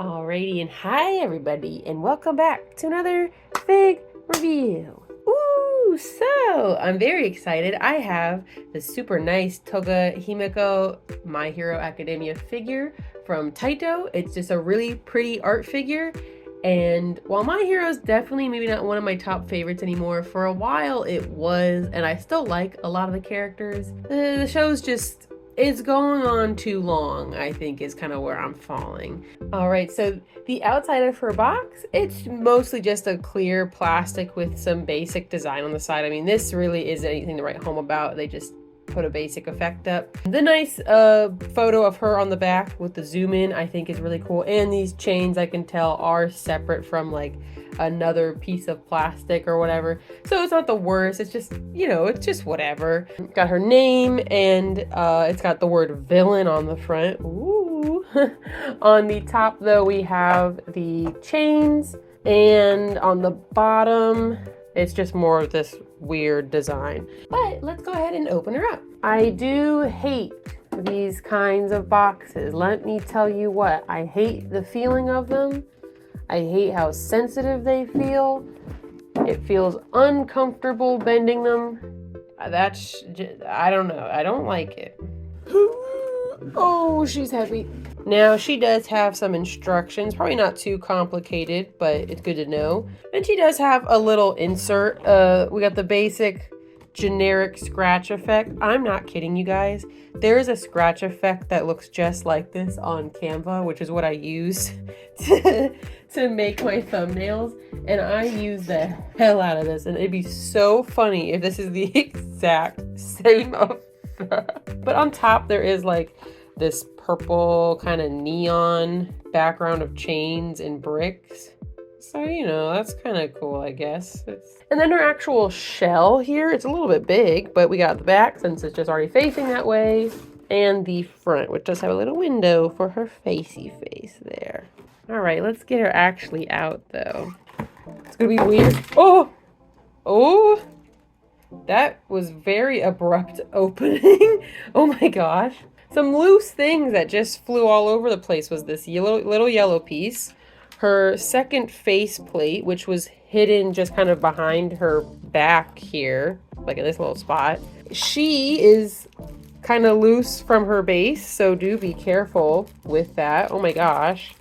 Alrighty, and hi everybody, and welcome back to another fig review. Ooh, so I'm very excited. I have the super nice Toga Himiko My Hero Academia figure from Taito. It's just a really pretty art figure. And while My Hero is definitely maybe not one of my top favorites anymore, for a while it was, and I still like a lot of the characters. The show's just, it's going on too long, I think, is kind of where I'm falling. All right, so the outside of her box, it's mostly just a clear plastic with some basic design on the side. I mean, this really isn't anything to write home about. They just put a basic effect up. The nice photo of her on the back with the zoom in, I think, is really cool. And these chains, I can tell, are separate from like another piece of plastic or whatever. So it's not the worst. It's just, you know, it's just whatever. Got her name, and it's got the word villain on the front. Ooh. On the top, though, we have the chains, and on the bottom, it's just more of this weird design. But let's go ahead and open her up. I do hate these kinds of boxes. Let me tell you what, I hate the feeling of them. I hate how sensitive they feel. It feels uncomfortable bending them. That's just, I don't know. I don't like it. Oh, she's heavy. Now, she does have some instructions, probably not too complicated, but it's good to know. And she does have a little insert. We got the basic generic scratch effect. I'm not kidding you guys. There is a scratch effect that looks just like this on Canva, which is what I use to make my thumbnails. And I use the hell out of this. And it'd be so funny if this is the exact same effect. But on top, there is like this purple kind of neon background of chains and bricks. So, you know, that's kind of cool, I guess. And then her actual shell here, it's a little bit big, but we got the back since it's just already facing that way, and the front, which does have a little window for her facey face there. All right, let's get her actually out, though. It's gonna be weird. Oh, that was very abrupt opening. Oh my gosh. Some loose things that just flew all over the place was this little yellow piece. Her second face plate, which was hidden just kind of behind her back here, like in this little spot. She is kind of loose from her base, so do be careful with that. Oh my gosh.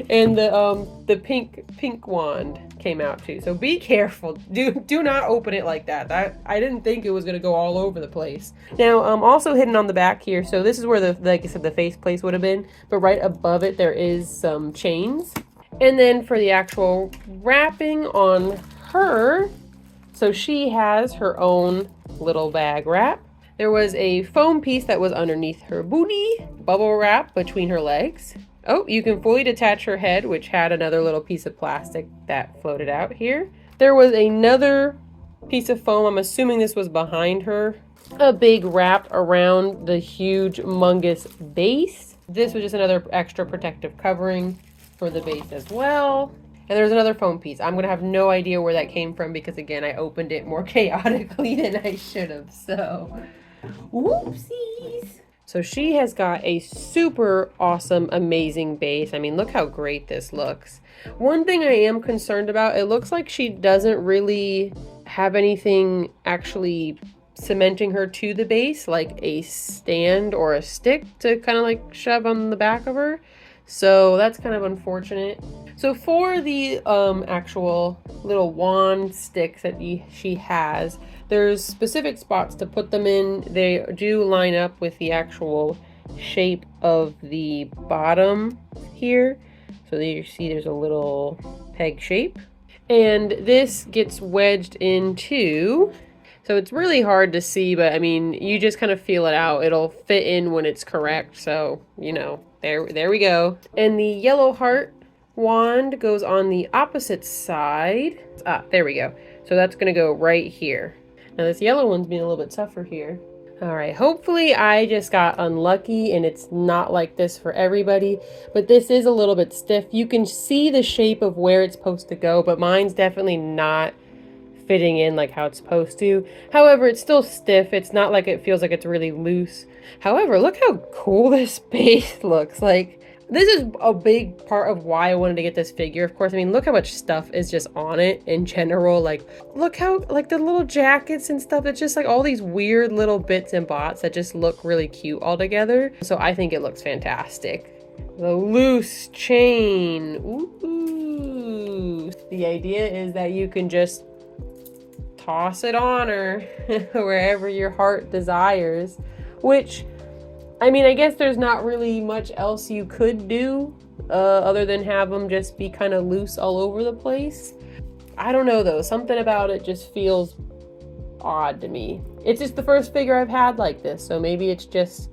And the pink wand came out too, so be careful. Do not open it like that. I didn't think it was gonna go all over the place. Now, also hidden on the back here, so this is where the, like I said, the face place would have been, but right above it there is some chains. And then for the actual wrapping on her, so she has her own little bag wrap. There was a foam piece that was underneath her booty, bubble wrap between her legs. Oh, you can fully detach her head, which had another little piece of plastic that floated out here. There was another piece of foam, I'm assuming this was behind her, a big wrap around the huge, humongous base. This was just another extra protective covering for the base as well. And there's another foam piece. I'm gonna have no idea where that came from because, again, I opened it more chaotically than I should have, so whoopsies. So she has got a super awesome, amazing base. I mean, look how great this looks. One thing I am concerned about, it looks like she doesn't really have anything actually cementing her to the base, like a stand or a stick to kind of like shove on the back of her. So that's kind of unfortunate. So for the actual little wand sticks that she has, there's specific spots to put them in. They do line up with the actual shape of the bottom here. So there you see there's a little peg shape. And this gets wedged into, so it's really hard to see, but I mean, you just kind of feel it out. It'll fit in when it's correct. So, you know, there we go. And the yellow heart wand goes on the opposite side. There we go. So that's gonna go right here. Now this yellow one's being a little bit tougher here. All right, hopefully I just got unlucky and it's not like this for everybody, but this is a little bit stiff. You can see the shape of where it's supposed to go, but mine's definitely not fitting in like how it's supposed to. However, it's still stiff. It's not like it feels like it's really loose. However, look how cool this base looks. Like, This is a big part of why I wanted to get this figure. Of course, I mean, look how much stuff is just on it in general. Like, look how, like, the little jackets and stuff. It's just like all these weird little bits and bots that just look really cute all together. So I think it looks fantastic. The loose chain. Ooh. The idea is that you can just toss it on her wherever your heart desires, which, I mean, I guess there's not really much else you could do other than have them just be kind of loose all over the place. I don't know though, something about it just feels odd to me. It's just the first figure I've had like this, so maybe it's just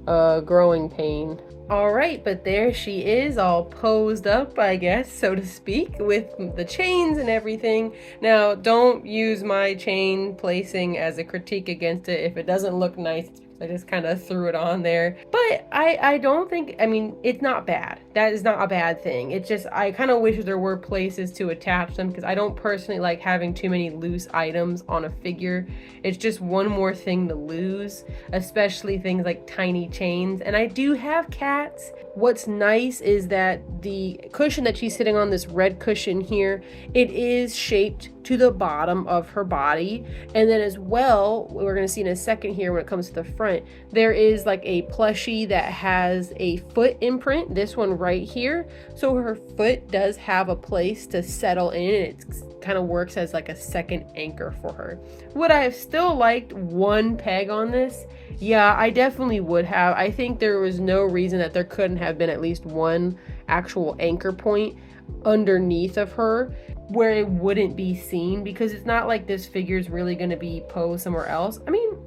a growing pain. All right, but there she is, all posed up, I guess, so to speak, with the chains and everything. Now, don't use my chain placing as a critique against it. If it doesn't look nice, I just kind of threw it on there. But I don't think, I mean, it's not bad. That is not a bad thing. It's just, I kind of wish there were places to attach them, because I don't personally like having too many loose items on a figure. It's just one more thing to lose, especially things like tiny chains. And I do have cats. What's nice is that the cushion that she's sitting on, this red cushion here, it is shaped to the bottom of her body. And then as well, we're going to see in a second here when it comes to the front, there is like a plushie that has a foot imprint, this one right here. So her foot does have a place to settle in, and it kind of works as like a second anchor for her. Would I have still liked one peg on this? Yeah, I definitely would have. I think there was no reason that there couldn't have been at least one actual anchor point underneath of her where it wouldn't be seen, because it's not like this figure is really going to be posed somewhere else. I mean,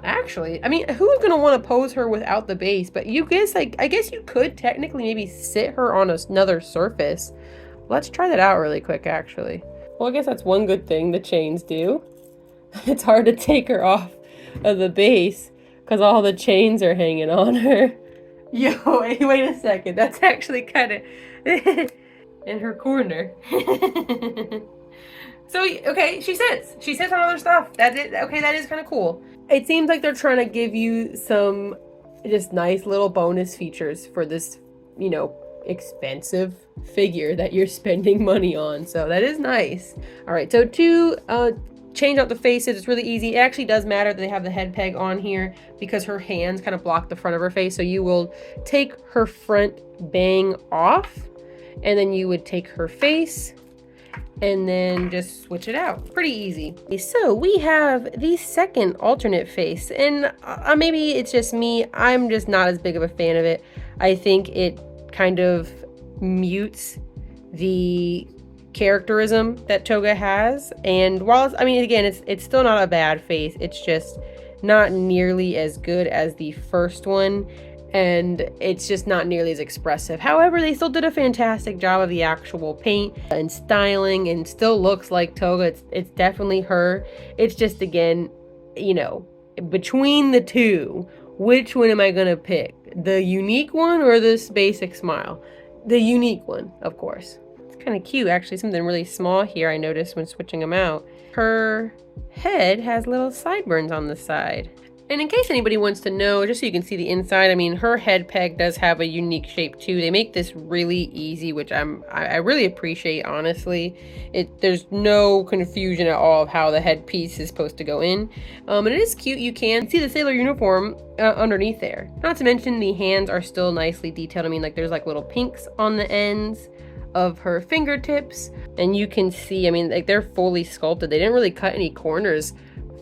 actually, I mean, who's going to want to pose her without the base? But you guess, like, I guess you could technically maybe sit her on another surface. Let's try that out really quick, actually. Well, I guess that's one good thing the chains do. It's hard to take her off of the base because all the chains are hanging on her. Yo, wait a second. That's actually kind of in her corner. So, okay, she sits on other stuff. That's it. Okay, that is kind of cool. It seems like they're trying to give you some just nice little bonus features for this, you know, expensive figure that you're spending money on. So that is nice. All right, so to change out the faces, it's really easy. It actually does matter that they have the head peg on here because her hands kind of block the front of her face. So you will take her front bang off, and then you would take her face and then just switch it out. Pretty easy. So we have the second alternate face, and maybe it's just me, I'm just not as big of a fan of it. I think it kind of mutes the characterism that Toga has, and while I mean, again, it's still not a bad face, it's just not nearly as good as the first one, and it's just not nearly as expressive. However, they still did a fantastic job of the actual paint and styling, and still looks like Toga. It's definitely her. It's just, again, you know, between the two, which one am I gonna pick? The unique one or this basic smile? The unique one, of course. It's kind of cute, actually. Something really small here I noticed when switching them out. Her head has little sideburns on the side. And in case anybody wants to know, just so you can see the inside, I mean, her head peg does have a unique shape too. They make this really easy, which I really appreciate, honestly. There's no confusion at all of how the headpiece is supposed to go in. And it is cute. You can see the sailor uniform underneath there. Not to mention the hands are still nicely detailed. I mean, like, there's like little pinks on the ends of her fingertips, and you can see, I mean, like, they're fully sculpted. They didn't really cut any corners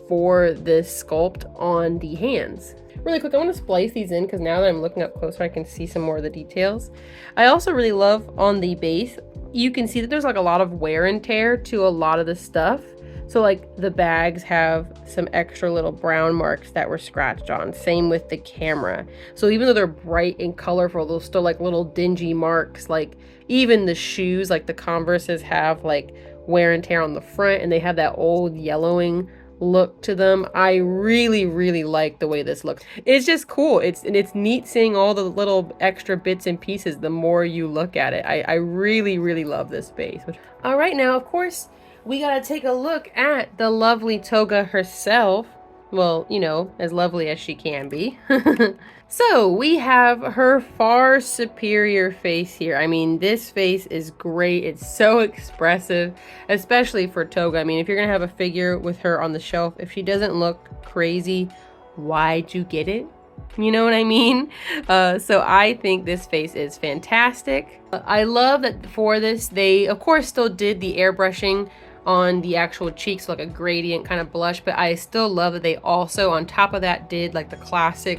for this sculpt on the hands. Really quick, I want to splice these in because now that I'm looking up closer, I can see some more of the details. I also really love on the base, you can see that there's like a lot of wear and tear to a lot of the stuff. So like the bags have some extra little brown marks that were scratched on. Same with the camera. So even though they're bright and colorful, those still like little dingy marks. Like even the shoes, like the Converses, have like wear and tear on the front, and they have that old yellowing look to them. I really like the way this looks. It's just cool. It's neat seeing all the little extra bits and pieces the more you look at it. I really love this base. All right, now of course we gotta take a look at the lovely Toga herself. Well, you know, as lovely as she can be. So we have her far superior face here. I mean, this face is great. It's so expressive, especially for Toga. I mean, if you're gonna have a figure with her on the shelf, if she doesn't look crazy, why'd you get it? You know what I mean? So I think this face is fantastic. I love that for this, they of course still did the airbrushing on the actual cheeks, like a gradient kind of blush, but I still love that they also on top of that did like the classic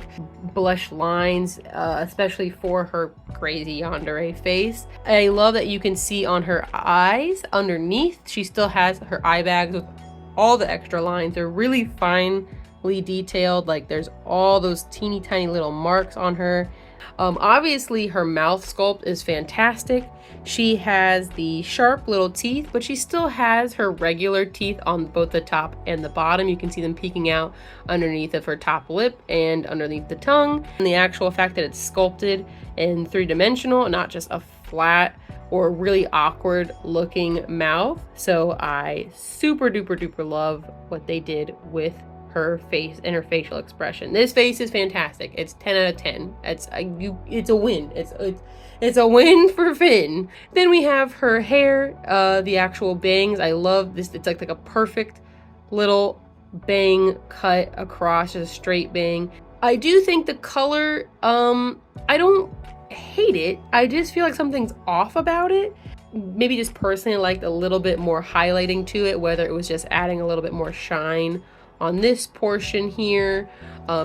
blush lines, especially for her crazy yandere face. I love that you can see on her eyes underneath she still has her eye bags with all the extra lines. They're really finely detailed, like there's all those teeny tiny little marks on her. Obviously her mouth sculpt is fantastic. She has the sharp little teeth, but she still has her regular teeth on both the top and the bottom. You can see them peeking out underneath of her top lip and underneath the tongue. And the actual fact that it's sculpted in three-dimensional, not just a flat or really awkward looking mouth. So I super duper duper love what they did with her face and her facial expression. This face is fantastic. It's 10 out of 10. It's a win. It's a win for Finn. Then we have her hair, the actual bangs. I love this. It's like a perfect little bang cut across, just a straight bang. I do think the color, I don't hate it. I just feel like something's off about it. Maybe just personally liked a little bit more highlighting to it, whether it was just adding a little bit more shine on this portion here,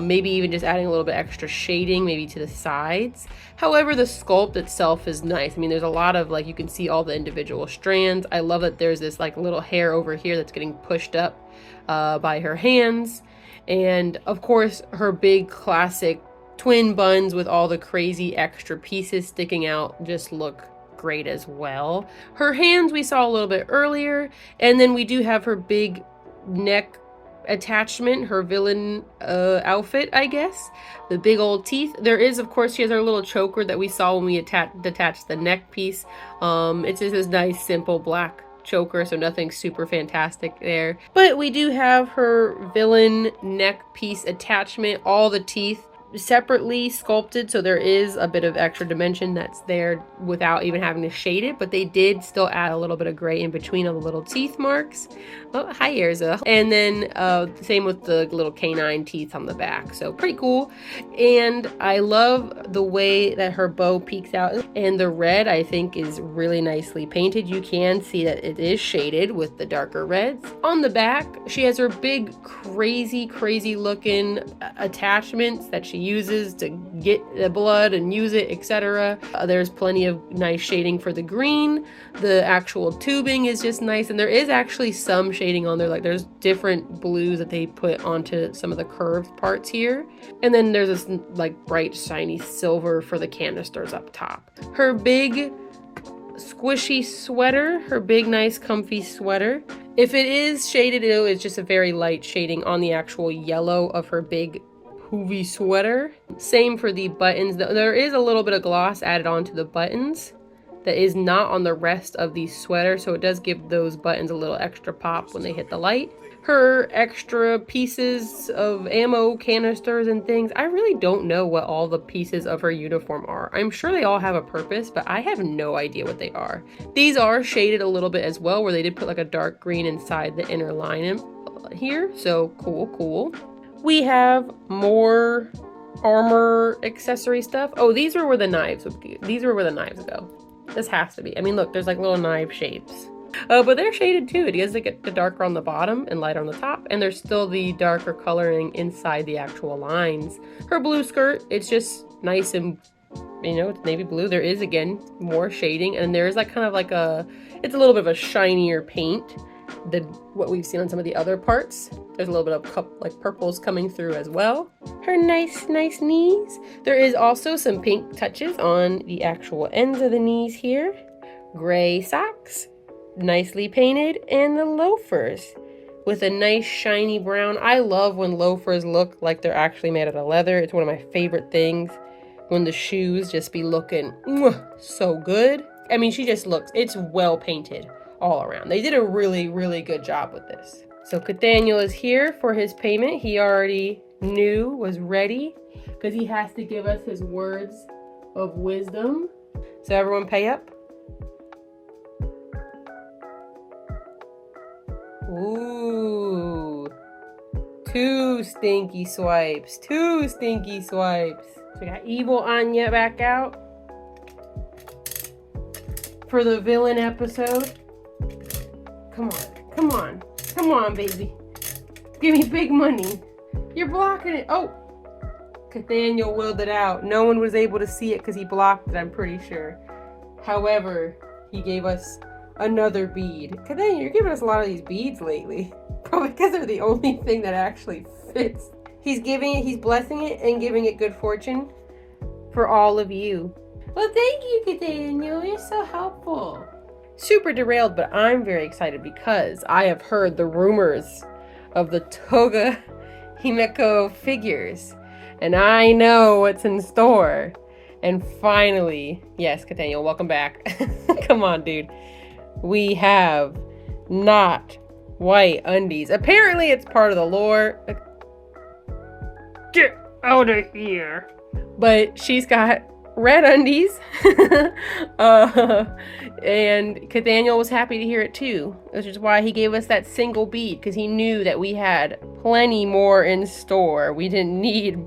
maybe even just adding a little bit extra shading maybe to the sides. However, the sculpt itself is nice. I mean, there's a lot of, like, you can see all the individual strands. I love that there's this like little hair over here that's getting pushed up by her hands, and of course her big classic twin buns with all the crazy extra pieces sticking out just look great as well. Her hands we saw a little bit earlier, and then we do have her big neck attachment, her villain outfit, I guess. The big old teeth. There is, of course, she has her little choker that we saw when we detached the neck piece. It's just this nice, simple black choker, so nothing super fantastic there. But we do have her villain neck piece attachment, all the teeth separately sculpted, so there is a bit of extra dimension that's there without even having to shade it, but they did still add a little bit of gray in between all the little teeth marks. Oh, hi Erza. And then same with the little canine teeth on the back, so pretty cool. And I love the way that her bow peeks out, and the red I think is really nicely painted. You can see that it is shaded with the darker reds. On the back she has her big crazy looking attachments that she uses to get the blood and use it, etc. There's plenty of nice shading for the green. The actual tubing is just nice, and there is actually some shading on there, like there's different blues that they put onto some of the curved parts here. And then there's this like bright shiny silver for the canisters up top. Her big squishy sweater, her big nice comfy sweater. If it is shaded, it's just a very light shading on the actual yellow of her big hoovy sweater. Same for the buttons. There is a little bit of gloss added onto the buttons that is not on the rest of the sweater, so it does give those buttons a little extra pop when they hit the light. Her extra pieces of ammo canisters and things, I really don't know what all the pieces of her uniform are. I'm sure they all have a purpose, but I have no idea what they are. These are shaded a little bit as well, where they did put like a dark green inside the inner line here, so cool. We have more armor accessory stuff. Oh, these are where the knives would be. These are where the knives go. This has to be. I mean, look, there's like little knife shapes. But they're shaded too. It does get the darker on the bottom and lighter on the top, and there's still the darker coloring inside the actual lines. Her blue skirt, it's just nice and, you know, it's navy blue. There is, again, more shading, and there is like kind of like it's a little bit of a shinier paint than what we've seen on some of the other parts. There's a little bit of like purples coming through as well. Her nice knees. There is also some pink touches on the actual ends of the knees here. Gray socks, nicely painted, and the loafers with a nice shiny brown. I love when loafers look like they're actually made out of leather. It's one of my favorite things, when the shoes just be looking so good. I mean, she just looks, it's well painted all around. They did a really good job with this. So Nathaniel is here for his payment. He already knew, was ready, because he has to give us his words of wisdom. So everyone pay up. Ooh. 2 stinky swipes. 2 stinky swipes. So we got Evil Anya back out for the villain episode. Come on. Come on. Come on, baby. Give me big money. You're blocking it. Oh. Nathaniel willed it out. No one was able to see it because he blocked it, I'm pretty sure. However, he gave us another bead. Nathaniel, you're giving us a lot of these beads lately. Probably because they're the only thing that actually fits. He's giving it, he's blessing it and giving it good fortune for all of you. Well, thank you, Nathaniel. You're so helpful. Super derailed, but I'm very excited because I have heard the rumors of the Toga Himiko figures. And I know what's in store. And finally, yes, Nathaniel, welcome back. Come on, dude. We have not white undies. Apparently, it's part of the lore. Get out of here. But she's got red undies. And Nathaniel was happy to hear it too, which is why he gave us that single bead, because he knew that we had plenty more in store. We didn't need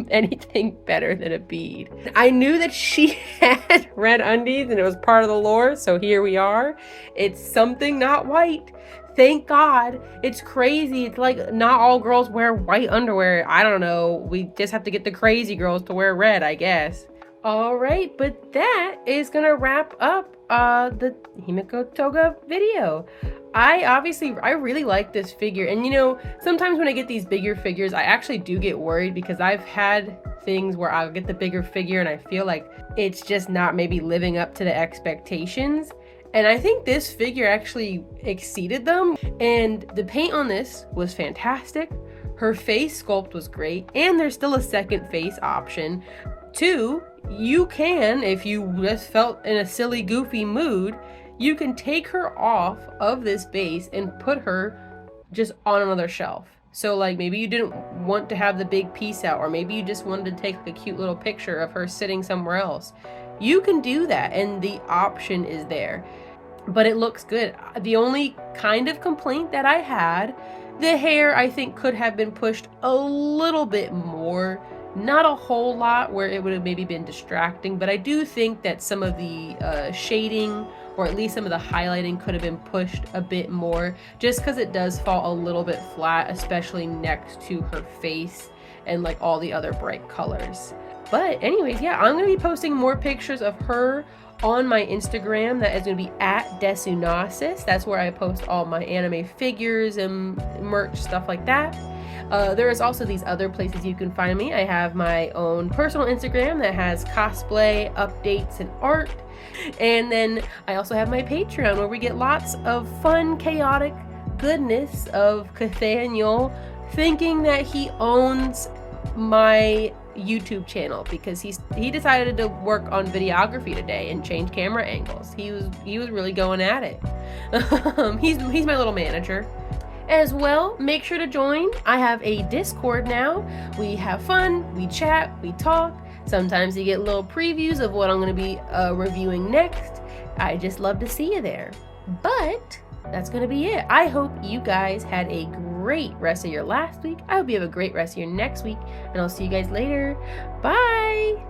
anything better than a bead. I knew that she had red undies and it was part of the lore, so here we are. It's something not white. Thank God. It's crazy. It's like not all girls wear white underwear. I don't know. We just have to get the crazy girls to wear red, I guess. All right, but that is gonna wrap up the Himiko Toga video. I really like this figure, and you know, sometimes when I get these bigger figures, I actually do get worried because I've had things where I'll get the bigger figure and I feel like it's just not maybe living up to the expectations. And I think this figure actually exceeded them, and the paint on this was fantastic. Her face sculpt was great, and there's still a second face option. 2, you can, if you just felt in a silly, goofy mood, you can take her off of this base and put her just on another shelf. So like maybe you didn't want to have the big piece out, or maybe you just wanted to take a cute little picture of her sitting somewhere else. You can do that, and the option is there. But it looks good. The only kind of complaint that I had, the hair I think could have been pushed a little bit more. Not a whole lot where it would have maybe been distracting, but I do think that some of the shading, or at least some of the highlighting, could have been pushed a bit more, just because it does fall a little bit flat, especially next to her face and like all the other bright colors. But anyways, yeah, I'm going to be posting more pictures of her on my Instagram. That is going to be at Desunasis. That's where I post all my anime figures and merch, stuff like that. There is also these other places you can find me. I have my own personal Instagram that has cosplay, updates, and art. And then I also have my Patreon where we get lots of fun, chaotic goodness of Nathaniel thinking that he owns my YouTube channel because he decided to work on videography today and change camera angles. He was really going at it. He's my little manager. As well, make sure to join. I have a Discord now. We have fun, we chat, we talk. Sometimes you get little previews of what I'm going to be reviewing next. I just love to see you there. But that's going to be it. I hope you guys had a great rest of your last week. I hope you have a great rest of your next week. And I'll see you guys later. Bye!